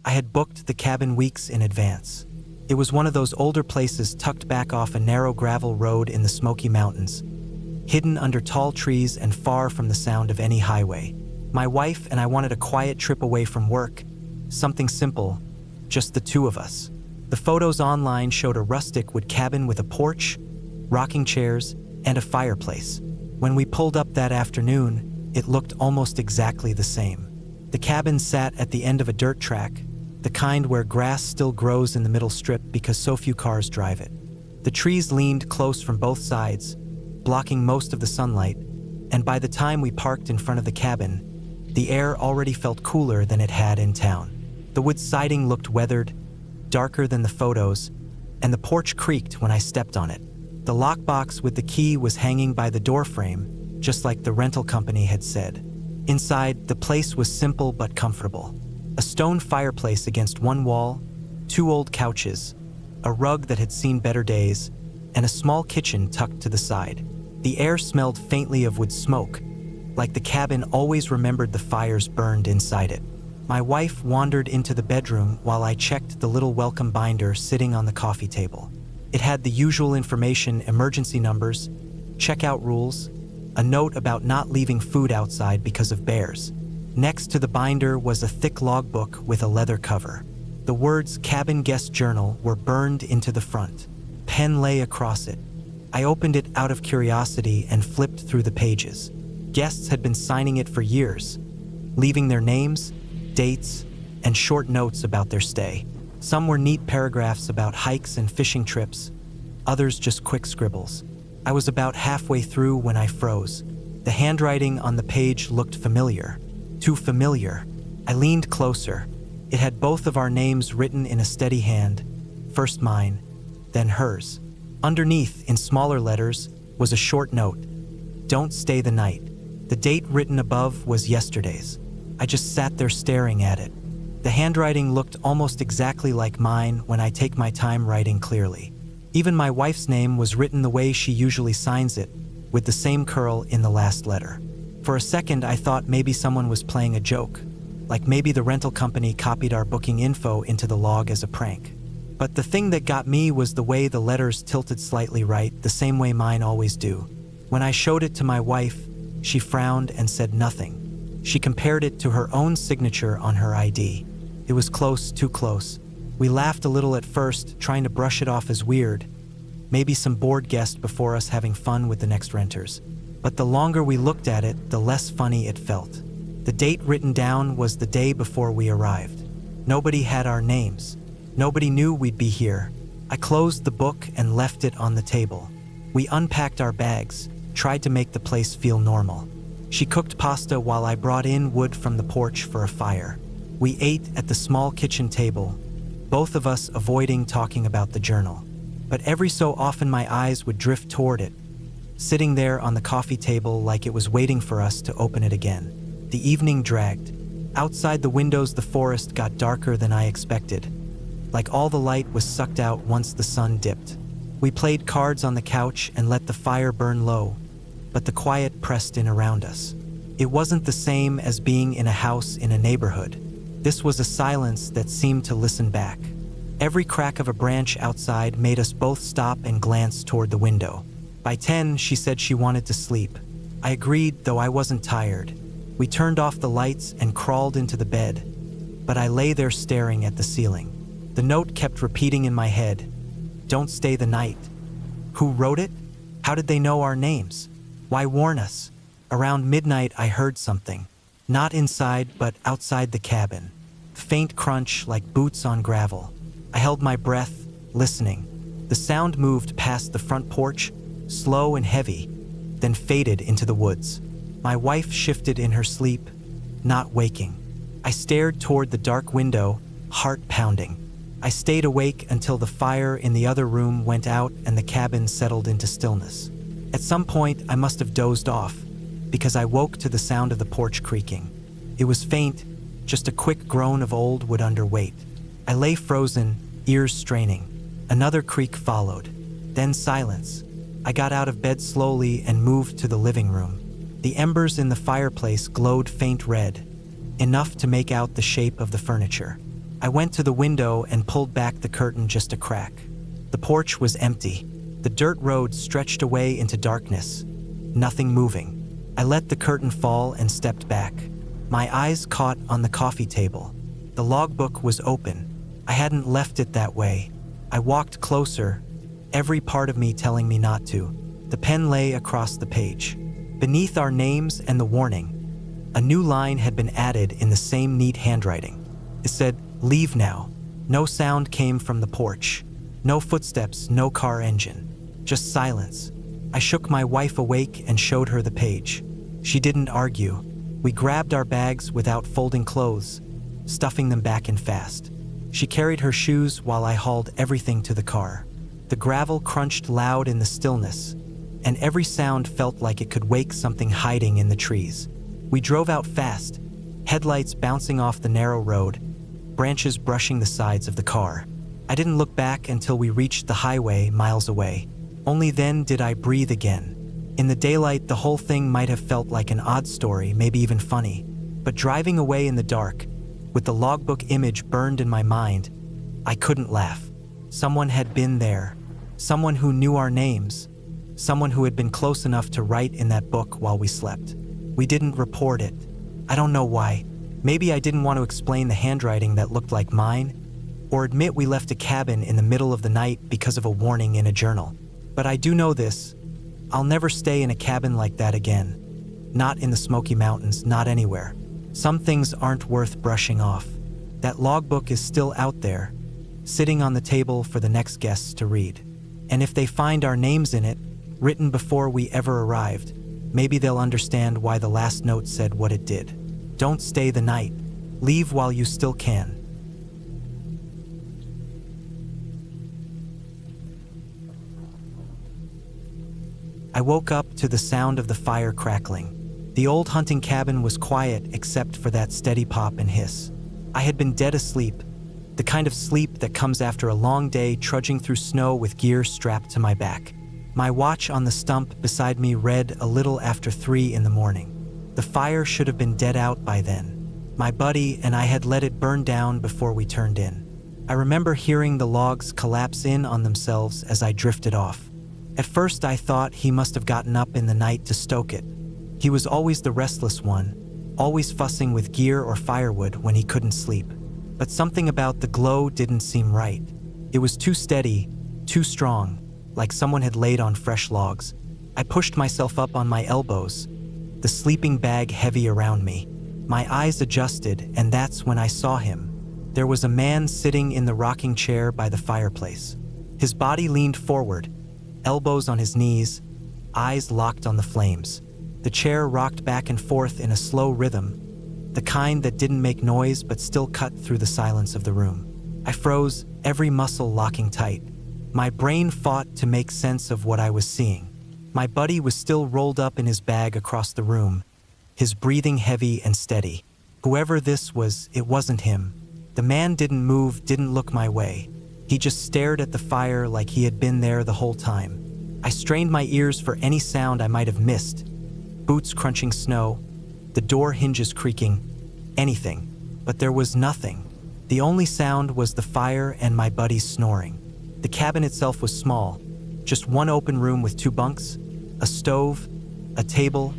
I had booked the cabin weeks in advance. It was one of those older places tucked back off a narrow gravel road in the Smoky Mountains, hidden under tall trees and far from the sound of any highway. My wife and I wanted a quiet trip away from work, something simple, just the two of us. The photos online showed a rustic wood cabin with a porch, rocking chairs, and a fireplace. When we pulled up that afternoon, it looked almost exactly the same. The cabin sat at the end of a dirt track, the kind where grass still grows in the middle strip because so few cars drive it. The trees leaned close from both sides, blocking most of the sunlight, and by the time we parked in front of the cabin, the air already felt cooler than it had in town. The wood siding looked weathered, darker than the photos, and the porch creaked when I stepped on it. The lockbox with the key was hanging by the doorframe, just like the rental company had said. Inside, the place was simple but comfortable. A stone fireplace against one wall, 2 old couches, a rug that had seen better days, and a small kitchen tucked to the side. The air smelled faintly of wood smoke, like the cabin always remembered the fires burned inside it. My wife wandered into the bedroom while I checked the little welcome binder sitting on the coffee table. It had the usual information, emergency numbers, checkout rules, a note about not leaving food outside because of bears. Next to the binder was a thick logbook with a leather cover. The words "Cabin Guest Journal" were burned into the front. Pen lay across it. I opened it out of curiosity and flipped through the pages. Guests had been signing it for years, leaving their names, dates, and short notes about their stay. Some were neat paragraphs about hikes and fishing trips, others just quick scribbles. I was about halfway through when I froze. The handwriting on the page looked familiar. Too familiar. I leaned closer. It had both of our names written in a steady hand, first mine, then hers. Underneath, in smaller letters, was a short note. "Don't stay the night." The date written above was yesterday's. I just sat there staring at it. The handwriting looked almost exactly like mine when I take my time writing clearly. Even my wife's name was written the way she usually signs it, with the same curl in the last letter. For a second, I thought maybe someone was playing a joke, like maybe the rental company copied our booking info into the log as a prank. But the thing that got me was the way the letters tilted slightly right, the same way mine always do. When I showed it to my wife, she frowned and said nothing. She compared it to her own signature on her ID. It was close, too close. We laughed a little at first, trying to brush it off as weird, maybe some bored guest before us having fun with the next renters. But the longer we looked at it, the less funny it felt. The date written down was the day before we arrived. Nobody had our names. Nobody knew we'd be here. I closed the book and left it on the table. We unpacked our bags, tried to make the place feel normal. She cooked pasta while I brought in wood from the porch for a fire. We ate at the small kitchen table, both of us avoiding talking about the journal. But every so often my eyes would drift toward it, sitting there on the coffee table like it was waiting for us to open it again. The evening dragged. Outside the windows, the forest got darker than I expected, like all the light was sucked out once the sun dipped. We played cards on the couch and let the fire burn low, but the quiet pressed in around us. It wasn't the same as being in a house in a neighborhood. This was a silence that seemed to listen back. Every crack of a branch outside made us both stop and glance toward the window. By 10, she said she wanted to sleep. I agreed, though I wasn't tired. We turned off the lights and crawled into the bed, but I lay there staring at the ceiling. The note kept repeating in my head, "Don't stay the night." Who wrote it? How did they know our names? Why warn us? Around midnight, I heard something. Not inside, but outside the cabin. Faint crunch like boots on gravel. I held my breath, listening. The sound moved past the front porch, slow and heavy, then faded into the woods. My wife shifted in her sleep, not waking. I stared toward the dark window, heart pounding. I stayed awake until the fire in the other room went out and the cabin settled into stillness. At some point, I must have dozed off, because I woke to the sound of the porch creaking. It was faint, just a quick groan of old wood under weight. I lay frozen, ears straining. Another creak followed, then silence. I got out of bed slowly and moved to the living room. The embers in the fireplace glowed faint red, enough to make out the shape of the furniture. I went to the window and pulled back the curtain just a crack. The porch was empty. The dirt road stretched away into darkness. Nothing moving. I let the curtain fall and stepped back. My eyes caught on the coffee table. The logbook was open. I hadn't left it that way. I walked closer, every part of me telling me not to. The pen lay across the page. Beneath our names and the warning, a new line had been added in the same neat handwriting. It said, "Leave now." No sound came from the porch. No footsteps, no car engine. Just silence. I shook my wife awake and showed her the page. She didn't argue. We grabbed our bags without folding clothes, stuffing them back in fast. She carried her shoes while I hauled everything to the car. The gravel crunched loud in the stillness, and every sound felt like it could wake something hiding in the trees. We drove out fast, headlights bouncing off the narrow road, branches brushing the sides of the car. I didn't look back until we reached the highway miles away. Only then did I breathe again. In the daylight, the whole thing might have felt like an odd story, maybe even funny. But driving away in the dark, with the logbook image burned in my mind, I couldn't laugh. Someone had been there. Someone who knew our names. Someone who had been close enough to write in that book while we slept. We didn't report it. I don't know why. Maybe I didn't want to explain the handwriting that looked like mine, or admit we left a cabin in the middle of the night because of a warning in a journal. But I do know this. I'll never stay in a cabin like that again. Not in the Smoky Mountains, not anywhere. Some things aren't worth brushing off. That logbook is still out there, sitting on the table for the next guests to read. And if they find our names in it, written before we ever arrived, maybe they'll understand why the last note said what it did. Don't stay the night. Leave while you still can. I woke up to the sound of the fire crackling. The old hunting cabin was quiet except for that steady pop and hiss. I had been dead asleep, the kind of sleep that comes after a long day trudging through snow with gear strapped to my back. My watch on the stump beside me read a little after 3 in the morning. The fire should have been dead out by then. My buddy and I had let it burn down before we turned in. I remember hearing the logs collapse in on themselves as I drifted off. At first I thought he must have gotten up in the night to stoke it. He was always the restless one, always fussing with gear or firewood when he couldn't sleep. But something about the glow didn't seem right. It was too steady, too strong, like someone had laid on fresh logs. I pushed myself up on my elbows, the sleeping bag heavy around me. My eyes adjusted, and that's when I saw him. There was a man sitting in the rocking chair by the fireplace. His body leaned forward, elbows on his knees, eyes locked on the flames. The chair rocked back and forth in a slow rhythm, the kind that didn't make noise but still cut through the silence of the room. I froze, every muscle locking tight. My brain fought to make sense of what I was seeing. My buddy was still rolled up in his bag across the room, his breathing heavy and steady. Whoever this was, it wasn't him. The man didn't move, didn't look my way. He just stared at the fire like he had been there the whole time. I strained my ears for any sound I might have missed. Boots crunching snow, the door hinges creaking, anything. But there was nothing. The only sound was the fire and my buddy's snoring. The cabin itself was small, just one open room with 2 bunks, a stove, a table,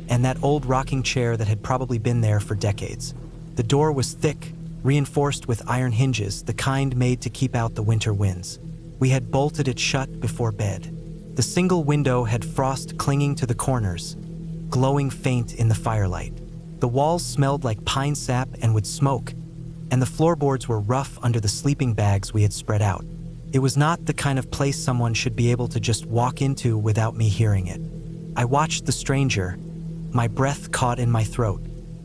and that old rocking chair that had probably been there for decades. The door was thick, reinforced with iron hinges, the kind made to keep out the winter winds. We had bolted it shut before bed. The single window had frost clinging to the corners, glowing faint in the firelight. The walls smelled like pine sap and would smoke, and the floorboards were rough under the sleeping bags we had spread out. It was not the kind of place someone should be able to just walk into without me hearing it. I watched the stranger, my breath caught in my throat.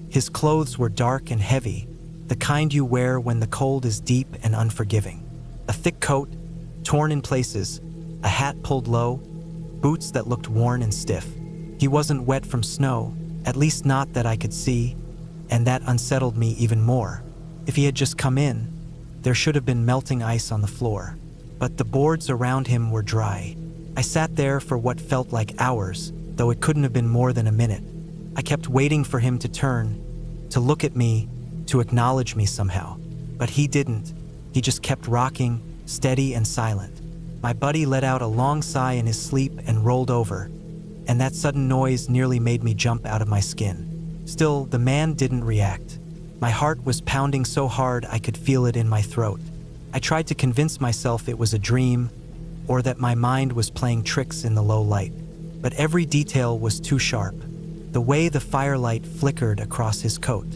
His clothes were dark and heavy, the kind you wear when the cold is deep and unforgiving. A thick coat, torn in places, a hat pulled low, boots that looked worn and stiff. He wasn't wet from snow, at least not that I could see, and that unsettled me even more. If he had just come in, there should have been melting ice on the floor. But the boards around him were dry. I sat there for what felt like hours, though it couldn't have been more than a minute. I kept waiting for him to turn, to look at me, to acknowledge me somehow. But he didn't. He just kept rocking, steady and silent. My buddy let out a long sigh in his sleep and rolled over, and that sudden noise nearly made me jump out of my skin. Still, the man didn't react. My heart was pounding so hard I could feel it in my throat. I tried to convince myself it was a dream, or that my mind was playing tricks in the low light. But every detail was too sharp. The way the firelight flickered across his coat,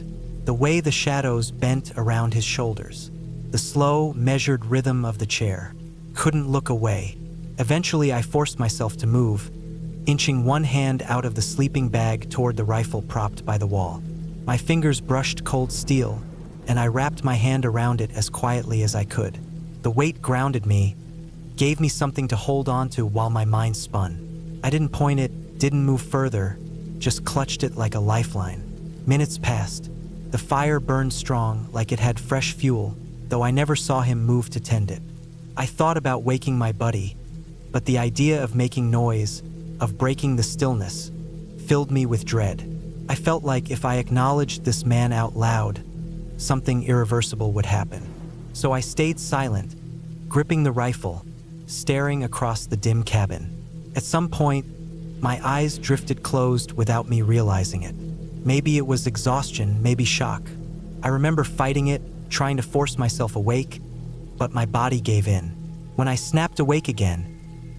the way the shadows bent around his shoulders, the slow, measured rhythm of the chair. Couldn't look away. Eventually, I forced myself to move, inching one hand out of the sleeping bag toward the rifle propped by the wall. My fingers brushed cold steel, and I wrapped my hand around it as quietly as I could. The weight grounded me, gave me something to hold on to while my mind spun. I didn't point it, didn't move further, just clutched it like a lifeline. Minutes passed. The fire burned strong, like it had fresh fuel, though I never saw him move to tend it. I thought about waking my buddy, but the idea of making noise, of breaking the stillness, filled me with dread. I felt like if I acknowledged this man out loud, something irreversible would happen. So I stayed silent, gripping the rifle, staring across the dim cabin. At some point, my eyes drifted closed without me realizing it. Maybe it was exhaustion, maybe shock. I remember fighting it, trying to force myself awake, but my body gave in. When I snapped awake again,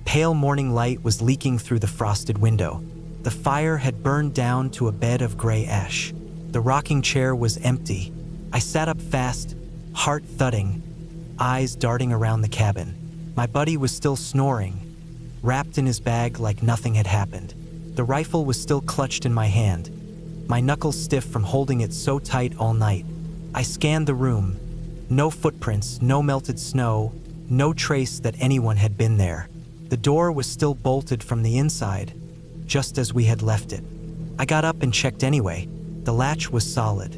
pale morning light was leaking through the frosted window. The fire had burned down to a bed of gray ash. The rocking chair was empty. I sat up fast, heart thudding, eyes darting around the cabin. My buddy was still snoring, wrapped in his bag like nothing had happened. The rifle was still clutched in my hand, my knuckles stiff from holding it so tight all night. I scanned the room. No footprints, no melted snow, no trace that anyone had been there. The door was still bolted from the inside, just as we had left it. I got up and checked anyway. The latch was solid.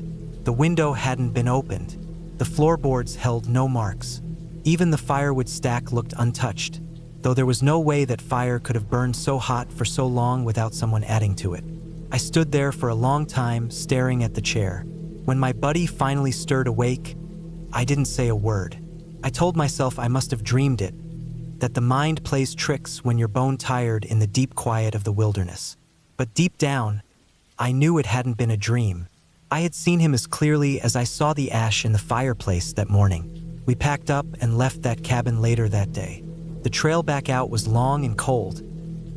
The window hadn't been opened. The floorboards held no marks. Even the firewood stack looked untouched, though there was no way that fire could have burned so hot for so long without someone adding to it. I stood there for a long time, staring at the chair. When my buddy finally stirred awake, I didn't say a word. I told myself I must have dreamed it, that the mind plays tricks when you're bone-tired in the deep quiet of the wilderness. But deep down, I knew it hadn't been a dream. I had seen him as clearly as I saw the ash in the fireplace that morning. We packed up and left that cabin later that day. The trail back out was long and cold,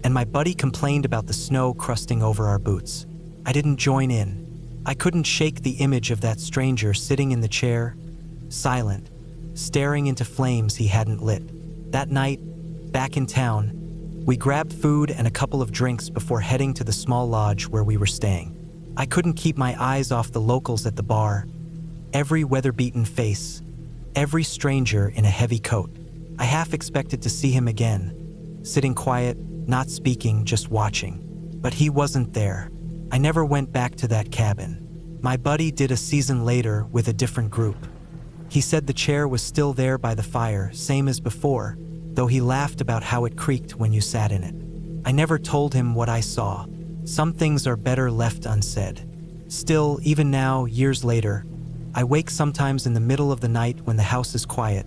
and my buddy complained about the snow crusting over our boots. I didn't join in. I couldn't shake the image of that stranger sitting in the chair, silent, staring into flames he hadn't lit. That night, back in town, we grabbed food and a couple of drinks before heading to the small lodge where we were staying. I couldn't keep my eyes off the locals at the bar, every weather-beaten face, every stranger in a heavy coat. I half expected to see him again, sitting quiet, not speaking, just watching. But he wasn't there. I never went back to that cabin. My buddy did a season later with a different group. He said the chair was still there by the fire, same as before, though he laughed about how it creaked when you sat in it. I never told him what I saw. Some things are better left unsaid. Still, even now, years later, I wake sometimes in the middle of the night when the house is quiet,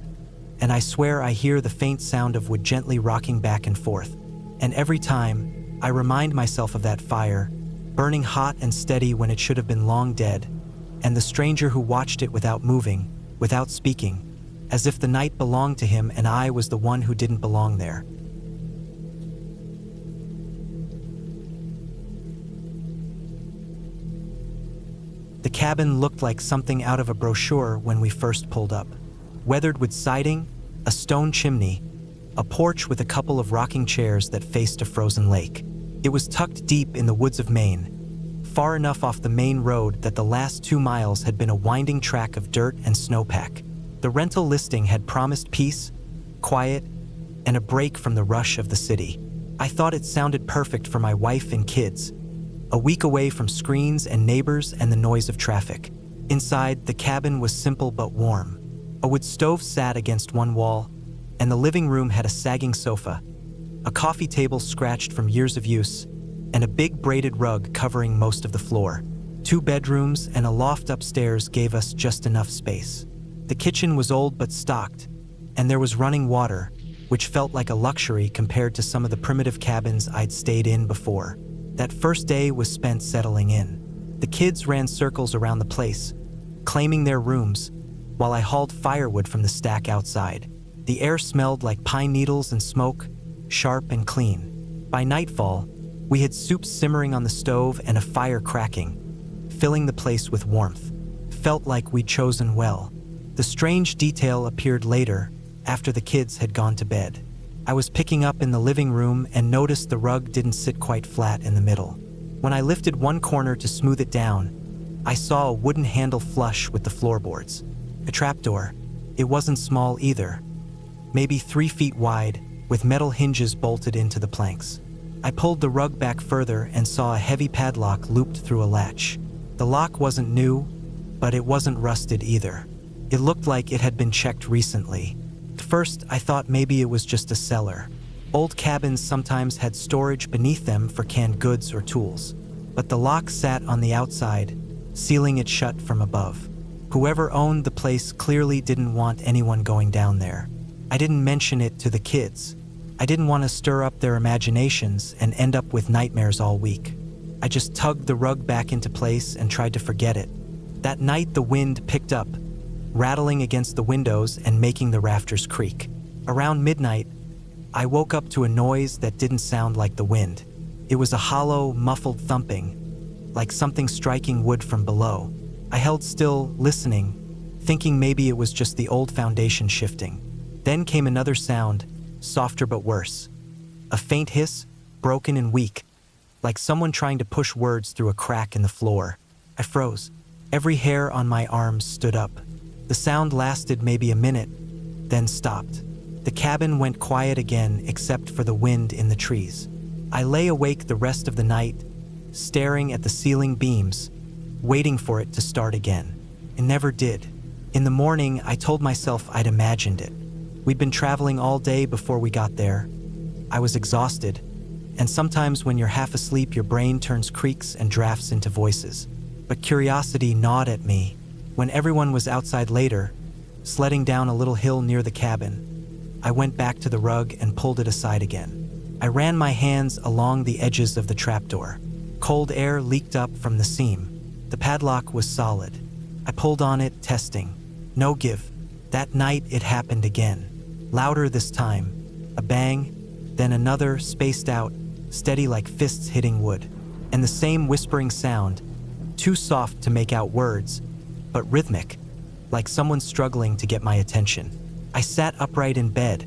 and I swear I hear the faint sound of wood gently rocking back and forth. And every time, I remind myself of that fire, burning hot and steady when it should have been long dead, and the stranger who watched it without moving, without speaking, as if the night belonged to him and I was the one who didn't belong there. The cabin looked like something out of a brochure when we first pulled up. Weathered wood siding, a stone chimney, a porch with a couple of rocking chairs that faced a frozen lake. It was tucked deep in the woods of Maine, far enough off the main road that the last 2 miles had been a winding track of dirt and snowpack. The rental listing had promised peace, quiet, and a break from the rush of the city. I thought it sounded perfect for my wife and kids, a week away from screens and neighbors and the noise of traffic. Inside, the cabin was simple but warm. A wood stove sat against one wall, and the living room had a sagging sofa, a coffee table scratched from years of use, and a big braided rug covering most of the floor. 2 bedrooms and a loft upstairs gave us just enough space. The kitchen was old but stocked, and there was running water, which felt like a luxury compared to some of the primitive cabins I'd stayed in before. That first day was spent settling in. The kids ran circles around the place, claiming their rooms, while I hauled firewood from the stack outside. The air smelled like pine needles and smoke, sharp and clean. By nightfall, we had soup simmering on the stove and a fire cracking, filling the place with warmth. Felt like we'd chosen well. The strange detail appeared later, after the kids had gone to bed. I was picking up in the living room and noticed the rug didn't sit quite flat in the middle. When I lifted one corner to smooth it down, I saw a wooden handle flush with the floorboards. A trapdoor. It wasn't small either. Maybe 3 feet wide, with metal hinges bolted into the planks. I pulled the rug back further and saw a heavy padlock looped through a latch. The lock wasn't new, but it wasn't rusted either. It looked like it had been checked recently. At first, I thought maybe it was just a cellar. Old cabins sometimes had storage beneath them for canned goods or tools. But the lock sat on the outside, sealing it shut from above. Whoever owned the place clearly didn't want anyone going down there. I didn't mention it to the kids. I didn't want to stir up their imaginations and end up with nightmares all week. I just tugged the rug back into place and tried to forget it. That night the wind picked up, rattling against the windows and making the rafters creak. Around midnight, I woke up to a noise that didn't sound like the wind. It was a hollow, muffled thumping, like something striking wood from below. I held still, listening, thinking maybe it was just the old foundation shifting. Then came another sound, softer but worse. A faint hiss, broken and weak, like someone trying to push words through a crack in the floor. I froze. Every hair on my arms stood up. The sound lasted maybe a minute, then stopped. The cabin went quiet again except for the wind in the trees. I lay awake the rest of the night, staring at the ceiling beams, waiting for it to start again. It never did. In the morning, I told myself I'd imagined it. We'd been traveling all day before we got there. I was exhausted, and sometimes when you're half asleep, your brain turns creaks and drafts into voices. But curiosity gnawed at me. When everyone was outside later, sledding down a little hill near the cabin, I went back to the rug and pulled it aside again. I ran my hands along the edges of the trapdoor. Cold air leaked up from the seam. The padlock was solid. I pulled on it, testing. No give. That night it happened again. Louder this time. A bang, then another, spaced out, steady like fists hitting wood. And the same whispering sound, too soft to make out words, but rhythmic, like someone struggling to get my attention. I sat upright in bed,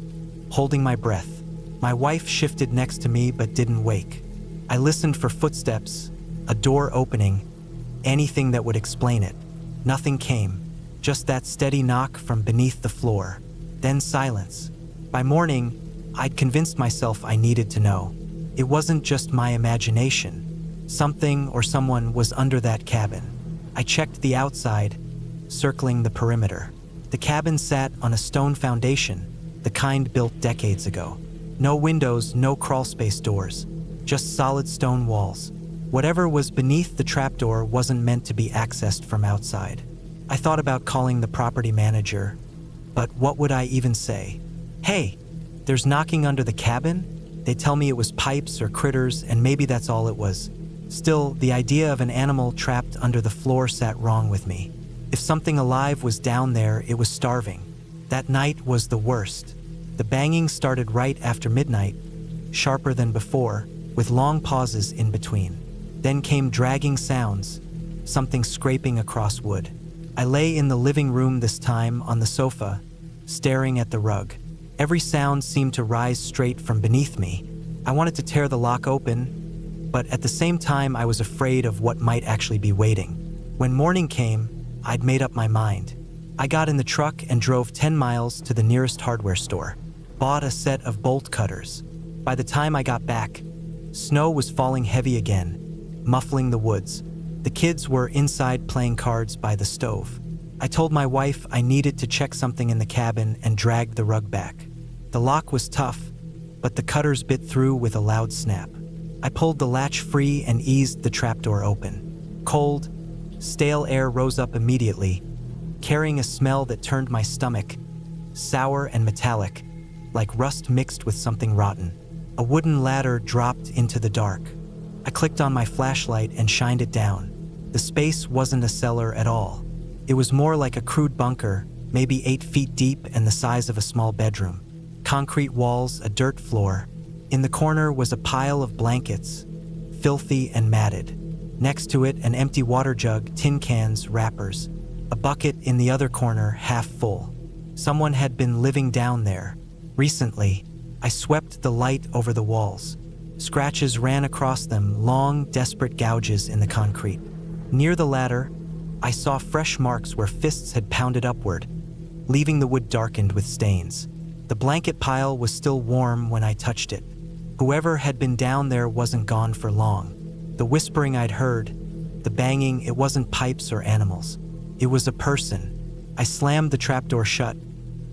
holding my breath. My wife shifted next to me but didn't wake. I listened for footsteps, a door opening, anything that would explain it. Nothing came, just that steady knock from beneath the floor. Then silence. By morning, I'd convinced myself I needed to know. It wasn't just my imagination. Something or someone was under that cabin. I checked the outside, circling the perimeter. The cabin sat on a stone foundation, the kind built decades ago. No windows, no crawlspace doors, just solid stone walls. Whatever was beneath the trapdoor wasn't meant to be accessed from outside. I thought about calling the property manager, but what would I even say? Hey, there's knocking under the cabin? They tell me it was pipes or critters, and maybe that's all it was. Still, the idea of an animal trapped under the floor sat wrong with me. If something alive was down there, it was starving. That night was the worst. The banging started right after midnight, sharper than before, with long pauses in between. Then came dragging sounds, something scraping across wood. I lay in the living room this time on the sofa, staring at the rug. Every sound seemed to rise straight from beneath me. I wanted to tear the lock open, but at the same time I was afraid of what might actually be waiting. When morning came, I'd made up my mind. I got in the truck and drove 10 miles to the nearest hardware store, bought a set of bolt cutters. By the time I got back, snow was falling heavy again, muffling the woods. The kids were inside playing cards by the stove. I told my wife I needed to check something in the cabin and dragged the rug back. The lock was tough, but the cutters bit through with a loud snap. I pulled the latch free and eased the trapdoor open. Cold, stale air rose up immediately, carrying a smell that turned my stomach, sour and metallic, like rust mixed with something rotten. A wooden ladder dropped into the dark. I clicked on my flashlight and shined it down. The space wasn't a cellar at all. It was more like a crude bunker, maybe 8 feet deep and the size of a small bedroom. Concrete walls, a dirt floor. In the corner was a pile of blankets, filthy and matted. Next to it, an empty water jug, tin cans, wrappers. A bucket in the other corner, half full. Someone had been living down there. Recently, I swept the light over the walls. Scratches ran across them, long, desperate gouges in the concrete. Near the ladder, I saw fresh marks where fists had pounded upward, leaving the wood darkened with stains. The blanket pile was still warm when I touched it. Whoever had been down there wasn't gone for long. The whispering I'd heard, the banging, it wasn't pipes or animals. It was a person. I slammed the trapdoor shut,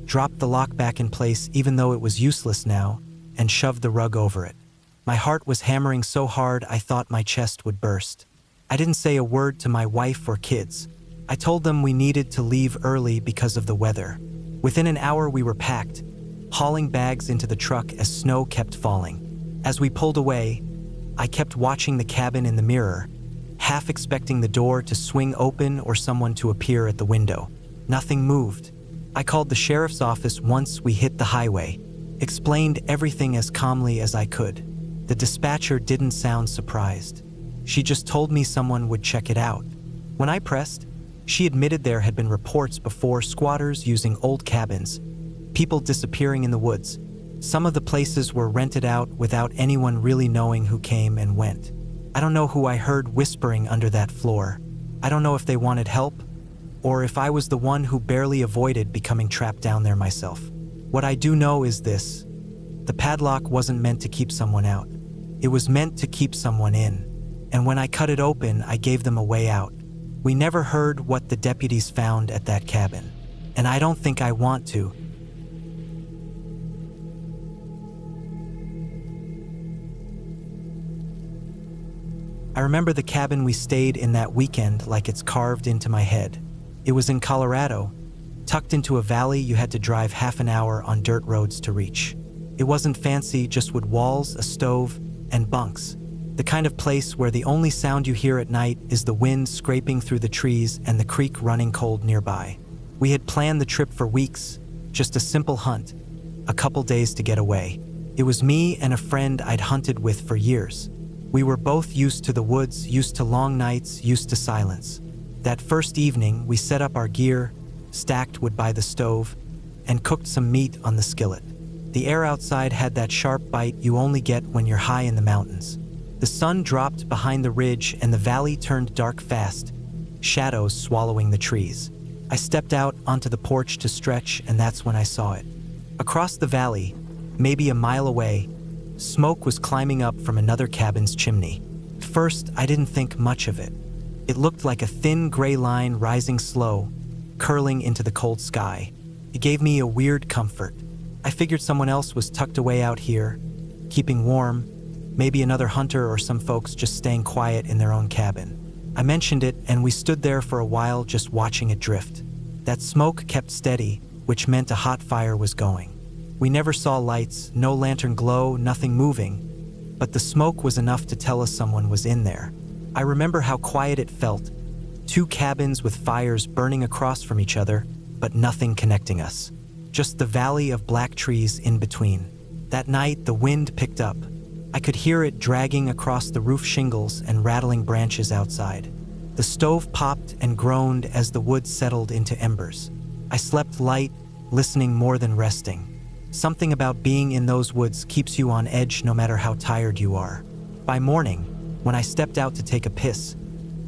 dropped the lock back in place even though it was useless now, and shoved the rug over it. My heart was hammering so hard I thought my chest would burst. I didn't say a word to my wife or kids. I told them we needed to leave early because of the weather. Within an hour we were packed, hauling bags into the truck as snow kept falling. As we pulled away, I kept watching the cabin in the mirror, half expecting the door to swing open or someone to appear at the window. Nothing moved. I called the sheriff's office once we hit the highway, explained everything as calmly as I could. The dispatcher didn't sound surprised. She just told me someone would check it out. When I pressed, she admitted there had been reports before, squatters using old cabins, people disappearing in the woods. Some of the places were rented out without anyone really knowing who came and went. I don't know who I heard whispering under that floor. I don't know if they wanted help, or if I was the one who barely avoided becoming trapped down there myself. What I do know is this: the padlock wasn't meant to keep someone out. It was meant to keep someone in. And when I cut it open, I gave them a way out. We never heard what the deputies found at that cabin, and I don't think I want to. I remember the cabin we stayed in that weekend like it's carved into my head. It was in Colorado, tucked into a valley you had to drive half an hour on dirt roads to reach. It wasn't fancy, just wood walls, a stove, and bunks. The kind of place where the only sound you hear at night is the wind scraping through the trees and the creek running cold nearby. We had planned the trip for weeks, just a simple hunt, a couple days to get away. It was me and a friend I'd hunted with for years. We were both used to the woods, used to long nights, used to silence. That first evening, we set up our gear, stacked wood by the stove, and cooked some meat on the skillet. The air outside had that sharp bite you only get when you're high in the mountains. The sun dropped behind the ridge and the valley turned dark fast, shadows swallowing the trees. I stepped out onto the porch to stretch, and that's when I saw it. Across the valley, maybe a mile away, smoke was climbing up from another cabin's chimney. At first, I didn't think much of it. It looked like a thin gray line rising slow, curling into the cold sky. It gave me a weird comfort. I figured someone else was tucked away out here, keeping warm, maybe another hunter or some folks just staying quiet in their own cabin. I mentioned it, and we stood there for a while just watching it drift. That smoke kept steady, which meant a hot fire was going. We never saw lights, no lantern glow, nothing moving, but the smoke was enough to tell us someone was in there. I remember how quiet it felt. 2 cabins with fires burning across from each other, but nothing connecting us. Just the valley of black trees in between. That night, the wind picked up. I could hear it dragging across the roof shingles and rattling branches outside. The stove popped and groaned as the wood settled into embers. I slept light, listening more than resting. Something about being in those woods keeps you on edge no matter how tired you are. By morning, when I stepped out to take a piss,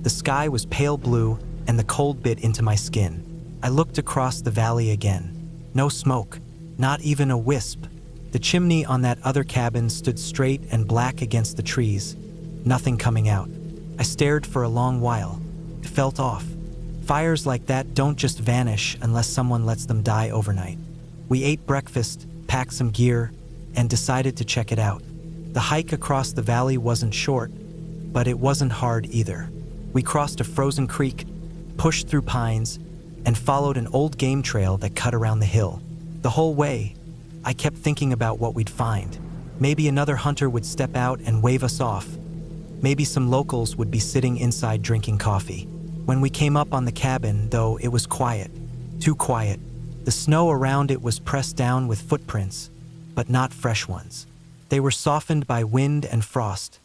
the sky was pale blue and the cold bit into my skin. I looked across the valley again. No smoke, not even a wisp. The chimney on that other cabin stood straight and black against the trees, nothing coming out. I stared for a long while. It felt off. Fires like that don't just vanish unless someone lets them die overnight. We ate breakfast, packed some gear, and decided to check it out. The hike across the valley wasn't short, but it wasn't hard either. We crossed a frozen creek, pushed through pines, and followed an old game trail that cut around the hill. The whole way, I kept thinking about what we'd find. Maybe another hunter would step out and wave us off. Maybe some locals would be sitting inside drinking coffee. When we came up on the cabin, though, it was quiet. Too quiet. The snow around it was pressed down with footprints, but not fresh ones. They were softened by wind and frost,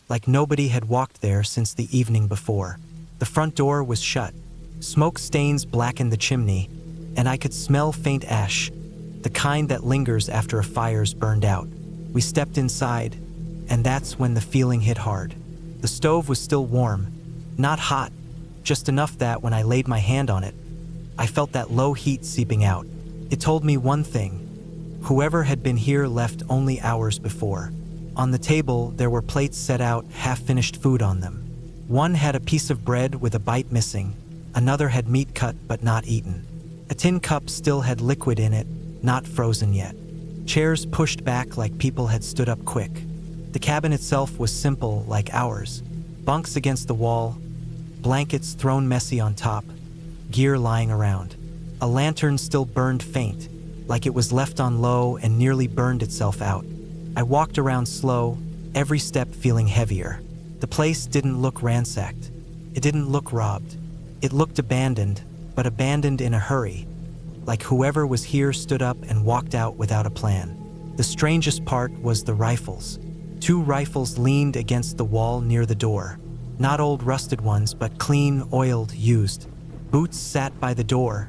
like nobody had walked there since the evening before. The front door was shut. Smoke stains blackened the chimney, and I could smell faint ash, the kind that lingers after a fire's burned out. We stepped inside, and that's when the feeling hit hard. The stove was still warm, not hot, just enough that when I laid my hand on it, I felt that low heat seeping out. It told me one thing: whoever had been here left only hours before. On the table, there were plates set out, half-finished food on them. One had a piece of bread with a bite missing, another had meat cut but not eaten. A tin cup still had liquid in it, not frozen yet. Chairs pushed back like people had stood up quick. The cabin itself was simple, like ours. Bunks against the wall, blankets thrown messy on top, gear lying around. A lantern still burned faint, like it was left on low and nearly burned itself out. I walked around slow, every step feeling heavier. The place didn't look ransacked. It didn't look robbed. It looked abandoned, but abandoned in a hurry, like whoever was here stood up and walked out without a plan. The strangest part was the rifles. 2 rifles leaned against the wall near the door. Not old rusted ones, but clean, oiled, used. Boots sat by the door,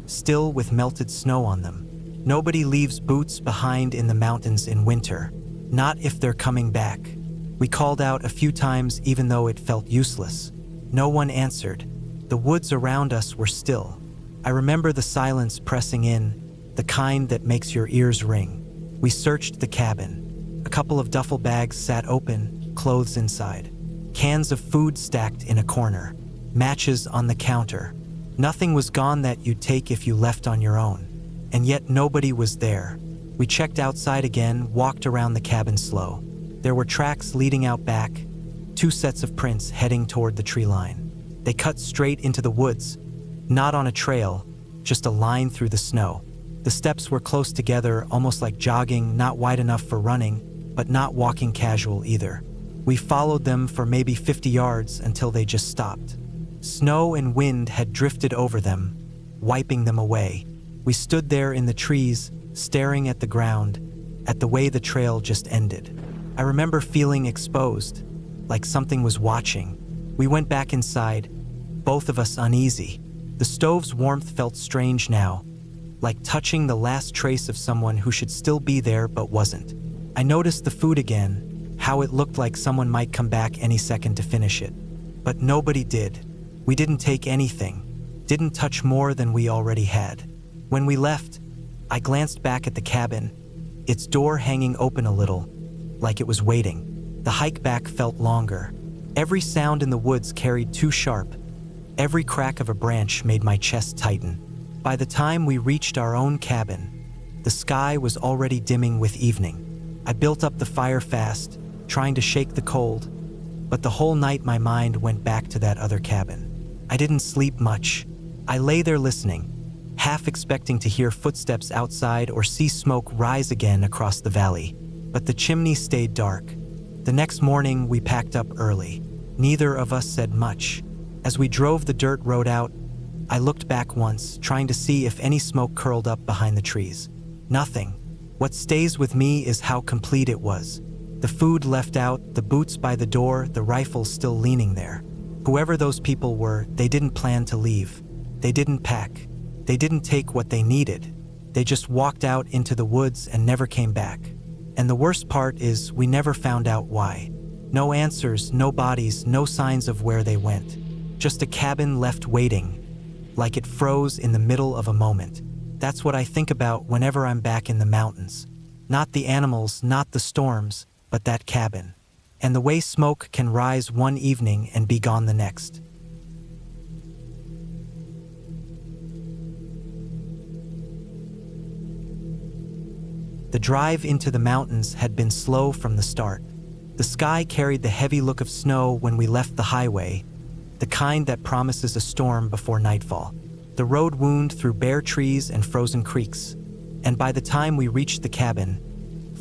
still with melted snow on them. Nobody leaves boots behind in the mountains in winter, not if they're coming back. We called out a few times even though it felt useless. No one answered. The woods around us were still. I remember the silence pressing in, the kind that makes your ears ring. We searched the cabin. A couple of duffel bags sat open, clothes inside. Cans of food stacked in a corner. Matches on the counter. Nothing was gone that you'd take if you left on your own. And yet nobody was there. We checked outside again, walked around the cabin slow. There were tracks leading out back, 2 sets of prints heading toward the tree line. They cut straight into the woods, not on a trail, just a line through the snow. The steps were close together, almost like jogging, not wide enough for running, but not walking casual either. We followed them for maybe 50 yards until they just stopped. Snow and wind had drifted over them, wiping them away. We stood there in the trees, staring at the ground, at the way the trail just ended. I remember feeling exposed, like something was watching. We went back inside, both of us uneasy. The stove's warmth felt strange now, like touching the last trace of someone who should still be there but wasn't. I noticed the food again, how it looked like someone might come back any second to finish it. But nobody did. We didn't take anything, didn't touch more than we already had. When we left, I glanced back at the cabin, its door hanging open a little, like it was waiting. The hike back felt longer. Every sound in the woods carried too sharp. Every crack of a branch made my chest tighten. By the time we reached our own cabin, the sky was already dimming with evening. I built up the fire fast, trying to shake the cold, but the whole night my mind went back to that other cabin. I didn't sleep much. I lay there listening, half expecting to hear footsteps outside or see smoke rise again across the valley. But the chimney stayed dark. The next morning, we packed up early. Neither of us said much. As we drove the dirt road out, I looked back once, trying to see if any smoke curled up behind the trees. Nothing. What stays with me is how complete it was. The food left out, the boots by the door, the rifles still leaning there. Whoever those people were, they didn't plan to leave. They didn't pack. They didn't take what they needed. They just walked out into the woods and never came back. And the worst part is we never found out why. No answers, no bodies, no signs of where they went. Just a cabin left waiting, like it froze in the middle of a moment. That's what I think about whenever I'm back in the mountains. Not the animals, not the storms, but that cabin. And the way smoke can rise one evening and be gone the next. The drive into the mountains had been slow from the start. The sky carried the heavy look of snow when we left the highway, the kind that promises a storm before nightfall. The The road wound through bare trees and frozen creeks, and by the time we reached the cabin,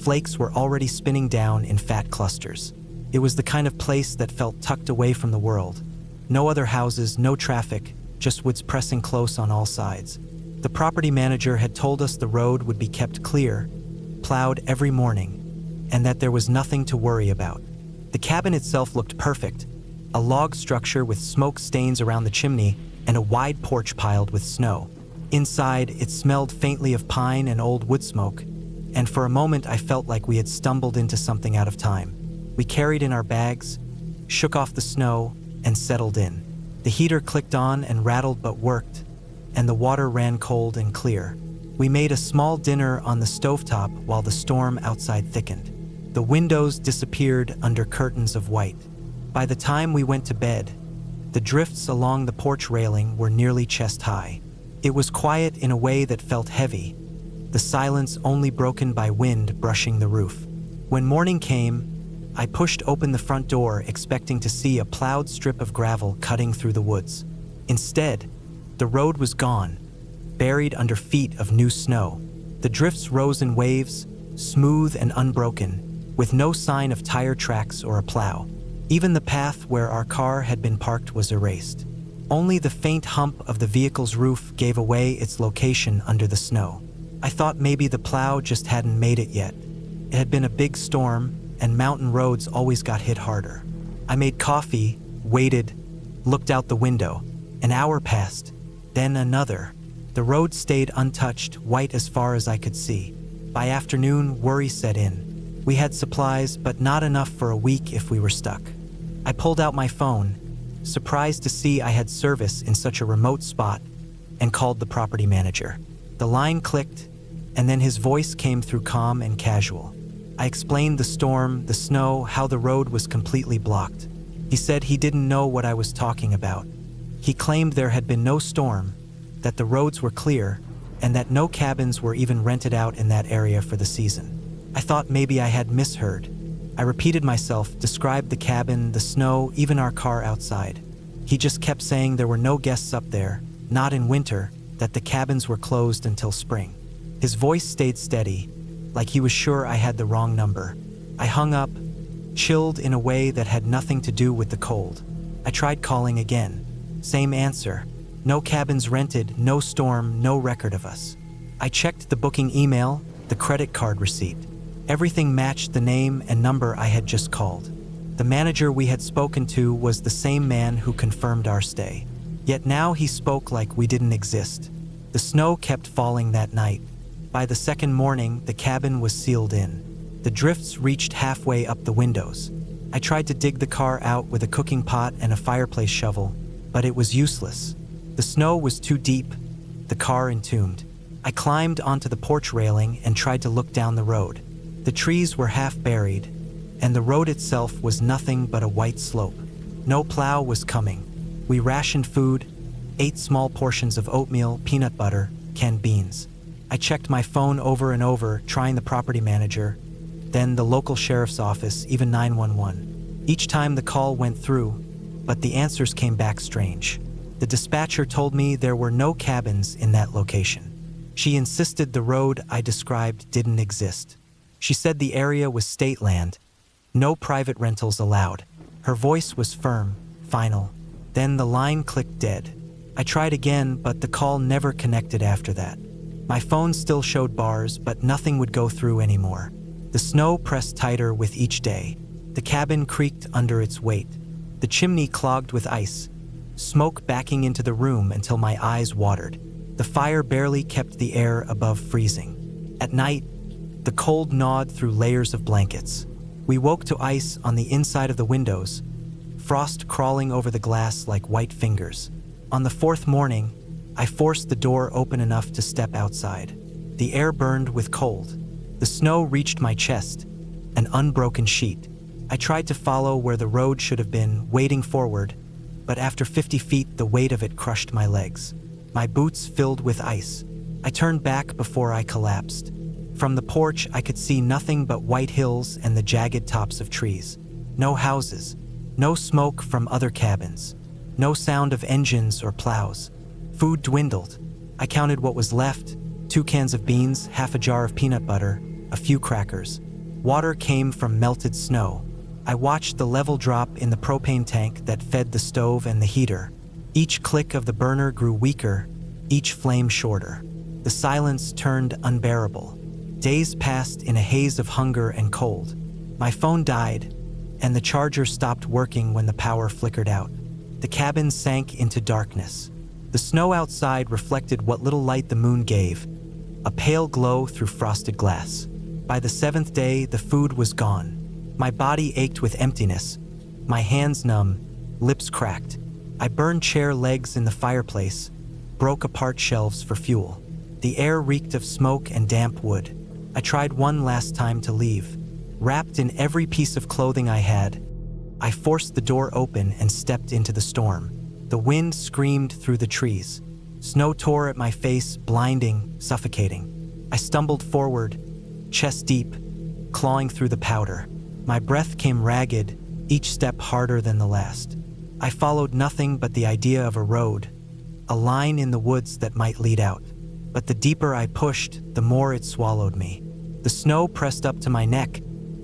flakes were already spinning down in fat clusters. It was the kind of place that felt tucked away from the world. No other houses, no traffic, just woods pressing close on all sides. The property manager had told us the road would be kept clear, plowed every morning, and that there was nothing to worry about. The cabin itself looked perfect, a log structure with smoke stains around the chimney and a wide porch piled with snow. Inside, it smelled faintly of pine and old wood smoke, and for a moment I felt like we had stumbled into something out of time. We carried in our bags, shook off the snow, and settled in. The heater clicked on and rattled but worked, and the water ran cold and clear. We made a small dinner on the stovetop while the storm outside thickened. The windows disappeared under curtains of white. By the time we went to bed, the drifts along the porch railing were nearly chest high. It was quiet in a way that felt heavy, the silence only broken by wind brushing the roof. When morning came, I pushed open the front door expecting to see a plowed strip of gravel cutting through the woods. Instead, the road was gone, buried under feet of new snow. The drifts rose in waves, smooth and unbroken, with no sign of tire tracks or a plow. Even the path where our car had been parked was erased. Only the faint hump of the vehicle's roof gave away its location under the snow. I thought maybe the plow just hadn't made it yet. It had been a big storm, and mountain roads always got hit harder. I made coffee, waited, looked out the window. An hour passed, then another. The road stayed untouched, white as far as I could see. By afternoon, worry set in. We had supplies, but not enough for a week if we were stuck. I pulled out my phone, surprised to see I had service in such a remote spot, and called the property manager. The line clicked, and then his voice came through calm and casual. I explained the storm, the snow, how the road was completely blocked. He said he didn't know what I was talking about. He claimed there had been no storm, that the roads were clear, and that no cabins were even rented out in that area for the season. I thought maybe I had misheard. I repeated myself, described the cabin, the snow, even our car outside. He just kept saying there were no guests up there, not in winter, that the cabins were closed until spring. His voice stayed steady, like he was sure I had the wrong number. I hung up, chilled in a way that had nothing to do with the cold. I tried calling again. Same answer. No cabins rented, no storm, no record of us. I checked the booking email, the credit card receipt. Everything matched the name and number I had just called. The manager we had spoken to was the same man who confirmed our stay. Yet now he spoke like we didn't exist. The snow kept falling that night. By the second morning, the cabin was sealed in. The drifts reached halfway up the windows. I tried to dig the car out with a cooking pot and a fireplace shovel, but it was useless. The snow was too deep, the car entombed. I climbed onto the porch railing and tried to look down the road. The trees were half buried, and the road itself was nothing but a white slope. No plow was coming. We rationed food, ate small portions of oatmeal, peanut butter, canned beans. I checked my phone over and over, trying the property manager, then the local sheriff's office, even 911. Each time the call went through, but the answers came back strange. The dispatcher told me there were no cabins in that location. She insisted the road I described didn't exist. She said the area was state land, no private rentals allowed. Her voice was firm, final. Then the line clicked dead. I tried again, but the call never connected after that. My phone still showed bars, but nothing would go through anymore. The snow pressed tighter with each day. The cabin creaked under its weight. The chimney clogged with ice, smoke backing into the room until my eyes watered. The fire barely kept the air above freezing. At night, the cold gnawed through layers of blankets. We woke to ice on the inside of the windows, frost crawling over the glass like white fingers. On the fourth morning, I forced the door open enough to step outside. The air burned with cold. The snow reached my chest, an unbroken sheet. I tried to follow where the road should have been, wading forward, but after 50 feet, the weight of it crushed my legs. My boots filled with ice. I turned back before I collapsed. From the porch, I could see nothing but white hills and the jagged tops of trees. No houses, no smoke from other cabins, no sound of engines or plows. Food dwindled. I counted what was left: 2 cans of beans, half a jar of peanut butter, a few crackers. Water came from melted snow. I watched the level drop in the propane tank that fed the stove and the heater. Each click of the burner grew weaker, each flame shorter. The silence turned unbearable. Days passed in a haze of hunger and cold. My phone died, and the charger stopped working when the power flickered out. The cabin sank into darkness. The snow outside reflected what little light the moon gave, a pale glow through frosted glass. By the 7th day, the food was gone. My body ached with emptiness, my hands numb, lips cracked. I burned chair legs in the fireplace, broke apart shelves for fuel. The air reeked of smoke and damp wood. I tried one last time to leave. Wrapped in every piece of clothing I had, I forced the door open and stepped into the storm. The wind screamed through the trees. Snow tore at my face, blinding, suffocating. I stumbled forward, chest deep, clawing through the powder. My breath came ragged, each step harder than the last. I followed nothing but the idea of a road, a line in the woods that might lead out. But the deeper I pushed, the more it swallowed me. The snow pressed up to my neck,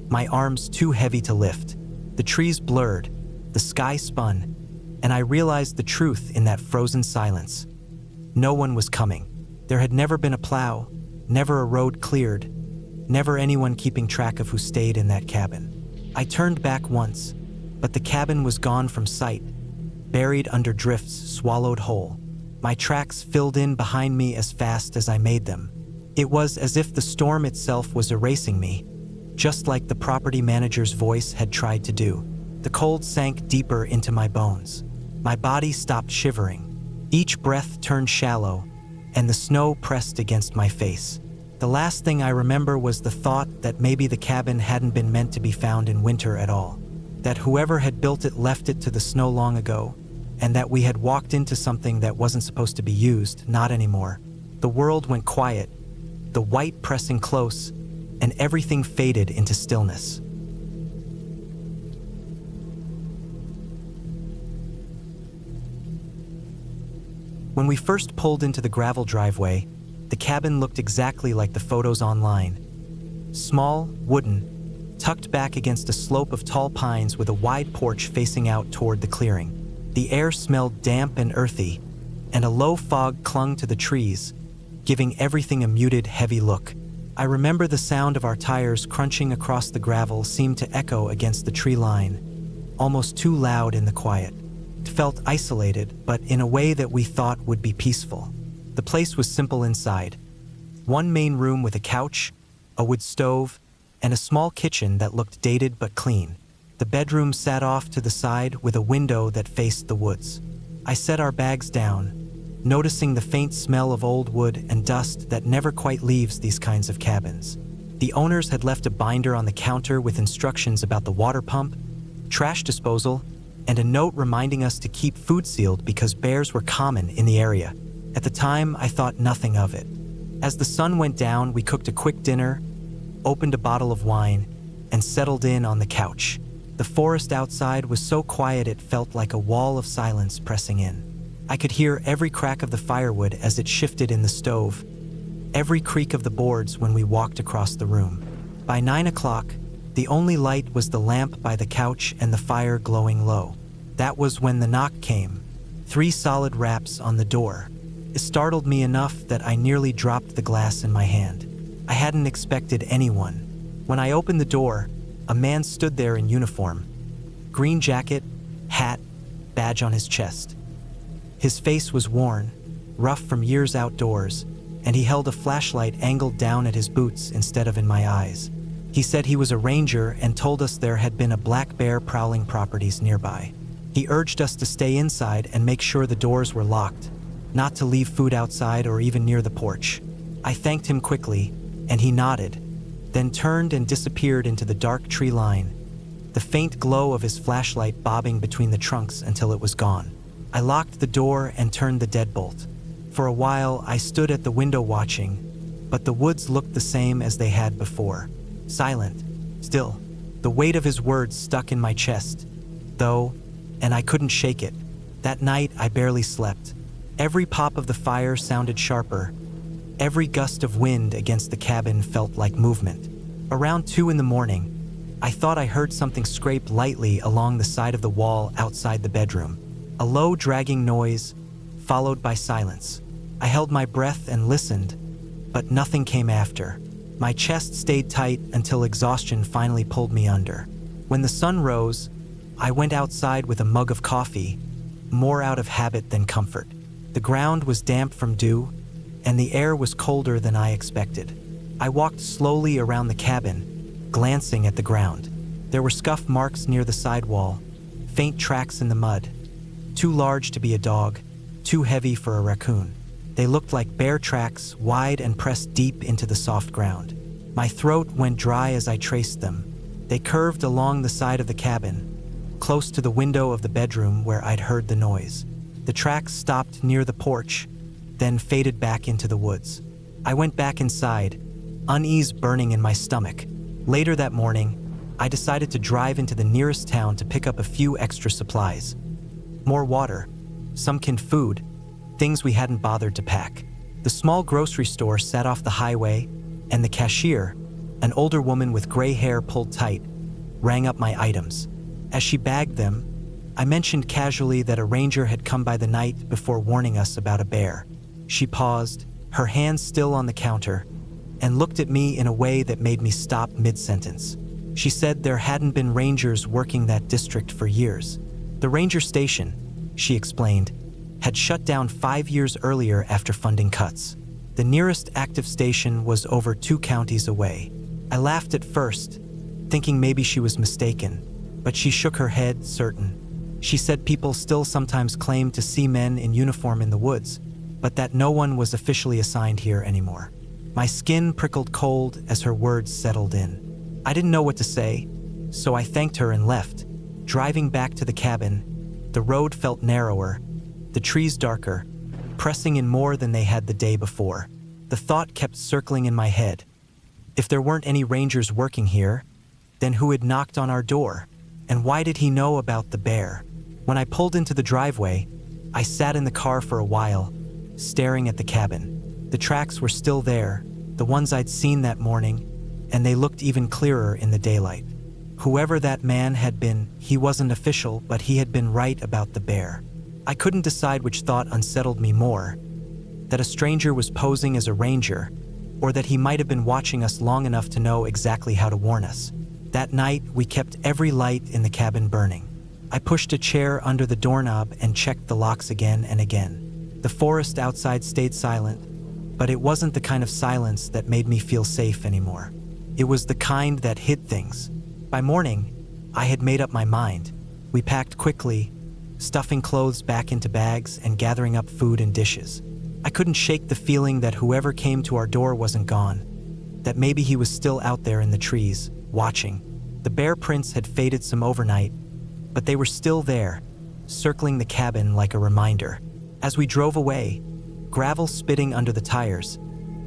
my arms too heavy to lift. The trees blurred, the sky spun, and I realized the truth in that frozen silence. No one was coming. There had never been a plow, never a road cleared, never anyone keeping track of who stayed in that cabin. I turned back once, but the cabin was gone from sight, buried under drifts, swallowed whole. My tracks filled in behind me as fast as I made them. It was as if the storm itself was erasing me, just like the property manager's voice had tried to do. The cold sank deeper into my bones. My body stopped shivering. Each breath turned shallow, and the snow pressed against my face. The last thing I remember was the thought that maybe the cabin hadn't been meant to be found in winter at all, that whoever had built it left it to the snow long ago, and that we had walked into something that wasn't supposed to be used, not anymore. The world went quiet, the white pressing close, and everything faded into stillness. When we first pulled into the gravel driveway, the cabin looked exactly like the photos online. Small, wooden, tucked back against a slope of tall pines with a wide porch facing out toward the clearing. The air smelled damp and earthy, and a low fog clung to the trees, giving everything a muted, heavy look. I remember the sound of our tires crunching across the gravel seemed to echo against the tree line, almost too loud in the quiet. It felt isolated, but in a way that we thought would be peaceful. The place was simple inside. One main room with a couch, a wood stove, and a small kitchen that looked dated but clean. The bedroom sat off to the side with a window that faced the woods. I set our bags down, noticing the faint smell of old wood and dust that never quite leaves these kinds of cabins. The owners had left a binder on the counter with instructions about the water pump, trash disposal, and a note reminding us to keep food sealed because bears were common in the area. At the time, I thought nothing of it. As the sun went down, we cooked a quick dinner, opened a bottle of wine, and settled in on the couch. The forest outside was so quiet it felt like a wall of silence pressing in. I could hear every crack of the firewood as it shifted in the stove, every creak of the boards when we walked across the room. By 9 o'clock, the only light was the lamp by the couch and the fire glowing low. That was when the knock came, 3 solid raps on the door. It startled me enough that I nearly dropped the glass in my hand. I hadn't expected anyone. When I opened the door, a man stood there in uniform. Green jacket, hat, badge on his chest. His face was worn, rough from years outdoors, and he held a flashlight angled down at his boots instead of in my eyes. He said he was a ranger and told us there had been a black bear prowling properties nearby. He urged us to stay inside and make sure the doors were locked, not to leave food outside or even near the porch. I thanked him quickly, and he nodded, then turned and disappeared into the dark tree line, the faint glow of his flashlight bobbing between the trunks until it was gone. I locked the door and turned the deadbolt. For a while, I stood at the window watching, but the woods looked the same as they had before. Silent, still. The weight of his words stuck in my chest, though, and I couldn't shake it. That night, I barely slept. Every pop of the fire sounded sharper. Every gust of wind against the cabin felt like movement. Around 2 in the morning, I thought I heard something scrape lightly along the side of the wall outside the bedroom. A low, dragging noise, followed by silence. I held my breath and listened, but nothing came after. My chest stayed tight until exhaustion finally pulled me under. When the sun rose, I went outside with a mug of coffee, more out of habit than comfort. The ground was damp from dew, and the air was colder than I expected. I walked slowly around the cabin, glancing at the ground. There were scuff marks near the sidewall, faint tracks in the mud. Too large to be a dog, too heavy for a raccoon. They looked like bear tracks, wide and pressed deep into the soft ground. My throat went dry as I traced them. They curved along the side of the cabin, close to the window of the bedroom where I'd heard the noise. The tracks stopped near the porch, then faded back into the woods. I went back inside, unease burning in my stomach. Later that morning, I decided to drive into the nearest town to pick up a few extra supplies. More water, some canned food, things we hadn't bothered to pack. The small grocery store sat off the highway, and the cashier, an older woman with gray hair pulled tight, rang up my items. As she bagged them, I mentioned casually that a ranger had come by the night before warning us about a bear. She paused, her hands still on the counter, and looked at me in a way that made me stop mid-sentence. She said there hadn't been rangers working that district for years. The ranger station, she explained, had shut down 5 years earlier after funding cuts. The nearest active station was over 2 counties away. I laughed at first, thinking maybe she was mistaken, but she shook her head, certain. She said people still sometimes claim to see men in uniform in the woods, but that no one was officially assigned here anymore. My skin prickled cold as her words settled in. I didn't know what to say, so I thanked her and left. Driving back to the cabin, the road felt narrower, the trees darker, pressing in more than they had the day before. The thought kept circling in my head. If there weren't any rangers working here, then who had knocked on our door? And why did he know about the bear? When I pulled into the driveway, I sat in the car for a while, staring at the cabin. The tracks were still there, the ones I'd seen that morning, and they looked even clearer in the daylight. Whoever that man had been, he wasn't official, but he had been right about the bear. I couldn't decide which thought unsettled me more, that a stranger was posing as a ranger, or that he might have been watching us long enough to know exactly how to warn us. That night, we kept every light in the cabin burning. I pushed a chair under the doorknob and checked the locks again and again. The forest outside stayed silent, but it wasn't the kind of silence that made me feel safe anymore. It was the kind that hid things. By morning, I had made up my mind. We packed quickly, stuffing clothes back into bags and gathering up food and dishes. I couldn't shake the feeling that whoever came to our door wasn't gone, that maybe he was still out there in the trees, watching. The bear prints had faded some overnight, but they were still there, circling the cabin like a reminder. As we drove away, gravel spitting under the tires,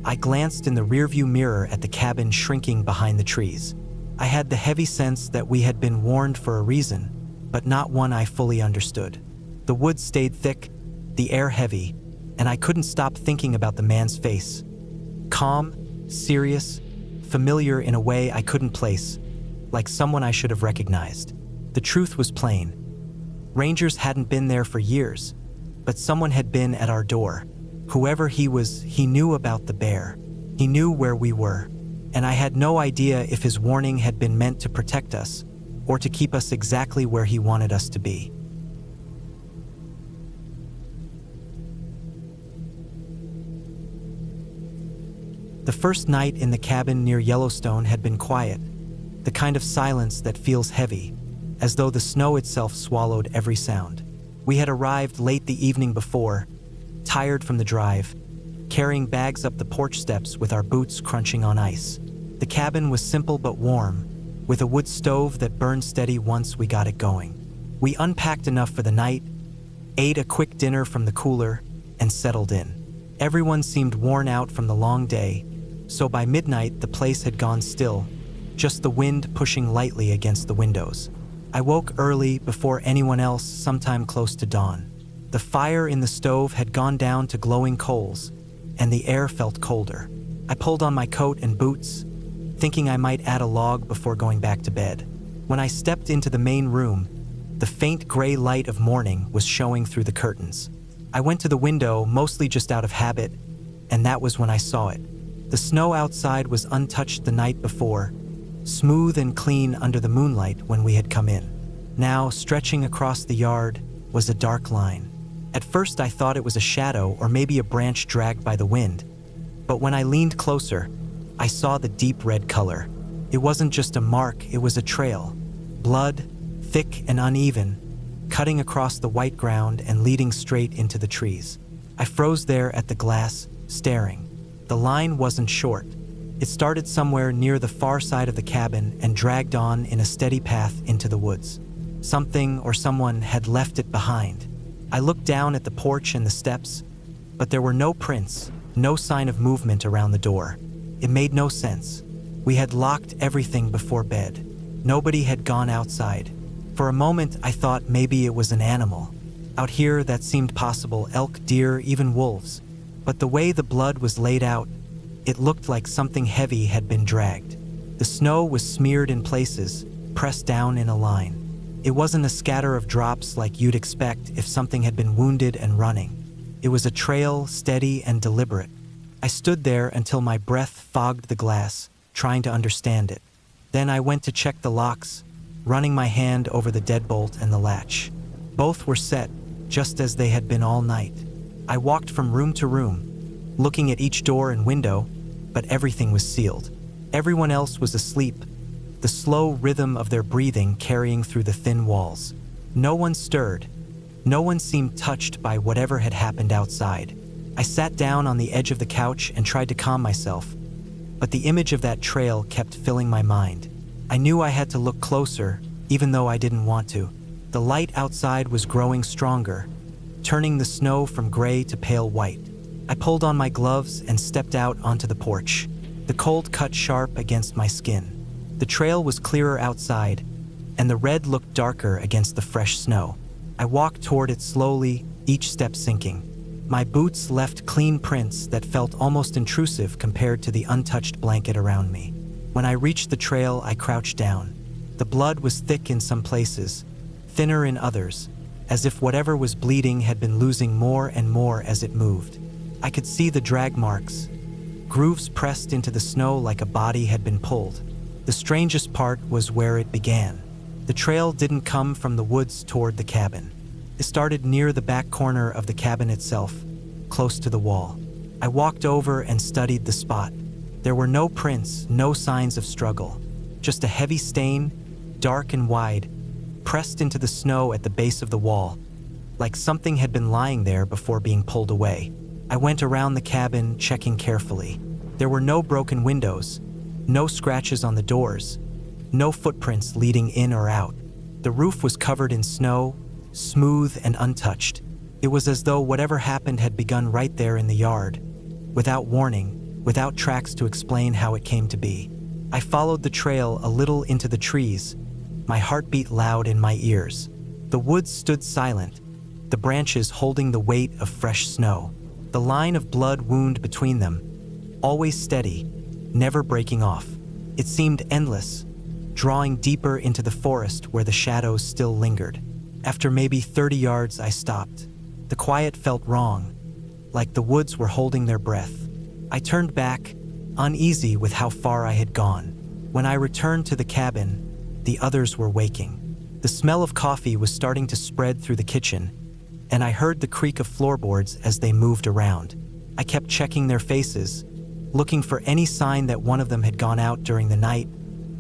I glanced in the rearview mirror at the cabin shrinking behind the trees. I had the heavy sense that we had been warned for a reason, but not one I fully understood. The woods stayed thick, the air heavy, and I couldn't stop thinking about the man's face. Calm, serious, familiar in a way I couldn't place, like someone I should have recognized. The truth was plain. Rangers hadn't been there for years, but someone had been at our door. Whoever he was, he knew about the bear. He knew where we were, and I had no idea if his warning had been meant to protect us or to keep us exactly where he wanted us to be. The first night in the cabin near Yellowstone had been quiet, the kind of silence that feels heavy, as though the snow itself swallowed every sound. We had arrived late the evening before, tired from the drive, carrying bags up the porch steps with our boots crunching on ice. The cabin was simple but warm, with a wood stove that burned steady once we got it going. We unpacked enough for the night, ate a quick dinner from the cooler, and settled in. Everyone seemed worn out from the long day, so by midnight the place had gone still, just the wind pushing lightly against the windows. I woke early before anyone else sometime close to dawn. The fire in the stove had gone down to glowing coals, and the air felt colder. I pulled on my coat and boots, thinking I might add a log before going back to bed. When I stepped into the main room, the faint gray light of morning was showing through the curtains. I went to the window, mostly just out of habit, and that was when I saw it. The snow outside was untouched the night before, smooth and clean under the moonlight when we had come in. Now, stretching across the yard, was a dark line. At first I thought it was a shadow or maybe a branch dragged by the wind, but when I leaned closer, I saw the deep red color. It wasn't just a mark, it was a trail. Blood, thick and uneven, cutting across the white ground and leading straight into the trees. I froze there at the glass, staring. The line wasn't short. It started somewhere near the far side of the cabin and dragged on in a steady path into the woods. Something or someone had left it behind. I looked down at the porch and the steps, but there were no prints, no sign of movement around the door. It made no sense. We had locked everything before bed. Nobody had gone outside. For a moment, I thought maybe it was an animal. Out here, that seemed possible: elk, deer, even wolves. But the way the blood was laid out, it looked like something heavy had been dragged. The snow was smeared in places, pressed down in a line. It wasn't a scatter of drops like you'd expect if something had been wounded and running. It was a trail, steady and deliberate. I stood there until my breath fogged the glass, trying to understand it. Then I went to check the locks, running my hand over the deadbolt and the latch. Both were set, just as they had been all night. I walked from room to room, looking at each door and window, but everything was sealed. Everyone else was asleep, the slow rhythm of their breathing carrying through the thin walls. No one stirred. No one seemed touched by whatever had happened outside. I sat down on the edge of the couch and tried to calm myself, but the image of that trail kept filling my mind. I knew I had to look closer, even though I didn't want to. The light outside was growing stronger, turning the snow from gray to pale white. I pulled on my gloves and stepped out onto the porch. The cold cut sharp against my skin. The trail was clearer outside, and the red looked darker against the fresh snow. I walked toward it slowly, each step sinking. My boots left clean prints that felt almost intrusive compared to the untouched blanket around me. When I reached the trail, I crouched down. The blood was thick in some places, thinner in others, as if whatever was bleeding had been losing more and more as it moved. I could see the drag marks, grooves pressed into the snow like a body had been pulled. The strangest part was where it began. The trail didn't come from the woods toward the cabin. It started near the back corner of the cabin itself, close to the wall. I walked over and studied the spot. There were no prints, no signs of struggle, just a heavy stain, dark and wide, pressed into the snow at the base of the wall, like something had been lying there before being pulled away. I went around the cabin, checking carefully. There were no broken windows, no scratches on the doors, no footprints leading in or out. The roof was covered in snow, smooth and untouched. It was as though whatever happened had begun right there in the yard, without warning, without tracks to explain how it came to be. I followed the trail a little into the trees, my heart beat loud in my ears. The woods stood silent, the branches holding the weight of fresh snow. The line of blood wound between them, always steady, never breaking off. It seemed endless, drawing deeper into the forest where the shadows still lingered. After maybe 30 yards, I stopped. The quiet felt wrong, like the woods were holding their breath. I turned back, uneasy with how far I had gone. When I returned to the cabin, the others were waking. The smell of coffee was starting to spread through the kitchen, and I heard the creak of floorboards as they moved around. I kept checking their faces, looking for any sign that one of them had gone out during the night,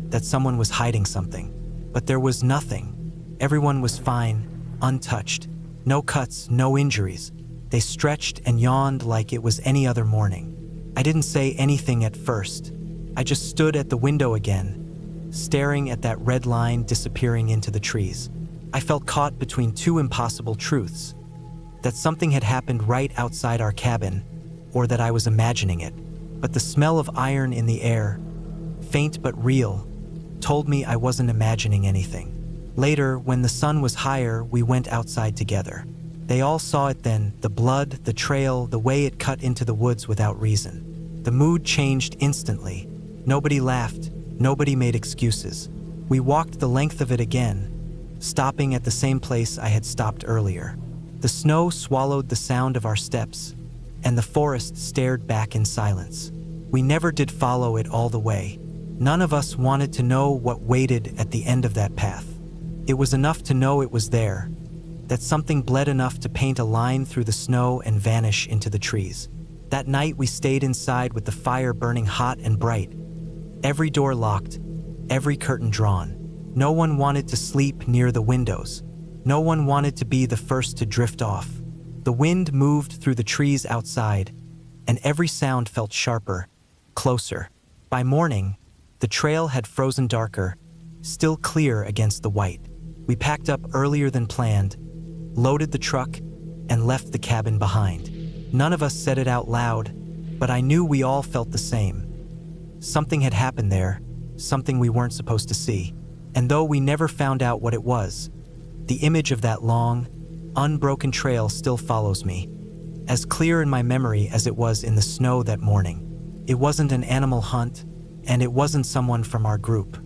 that someone was hiding something. But there was nothing. Everyone was fine, untouched. No cuts, no injuries. They stretched and yawned like it was any other morning. I didn't say anything at first. I just stood at the window again, staring at that red line disappearing into the trees. I felt caught between two impossible truths: that something had happened right outside our cabin, or that I was imagining it. But the smell of iron in the air, faint but real, told me I wasn't imagining anything. Later, when the sun was higher, we went outside together. They all saw it then, the blood, the trail, the way it cut into the woods without reason. The mood changed instantly. Nobody laughed, nobody made excuses. We walked the length of it again, stopping at the same place I had stopped earlier. The snow swallowed the sound of our steps, and the forest stared back in silence. We never did follow it all the way. None of us wanted to know what waited at the end of that path. It was enough to know it was there, that something bled enough to paint a line through the snow and vanish into the trees. That night we stayed inside with the fire burning hot and bright, every door locked, every curtain drawn. No one wanted to sleep near the windows. No one wanted to be the first to drift off. The wind moved through the trees outside, and every sound felt sharper, closer. By morning, the trail had frozen darker, still clear against the white. We packed up earlier than planned, loaded the truck, and left the cabin behind. None of us said it out loud, but I knew we all felt the same. Something had happened there, something we weren't supposed to see. And though we never found out what it was, the image of that long, unbroken trail still follows me, as clear in my memory as it was in the snow that morning. It wasn't an animal hunt, and it wasn't someone from our group.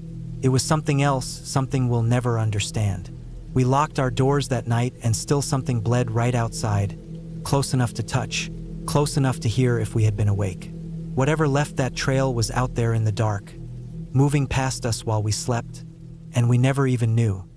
It was something else, something we'll never understand. We locked our doors that night, and still something bled right outside, close enough to touch, close enough to hear if we had been awake. Whatever left that trail was out there in the dark, moving past us while we slept, and we never even knew.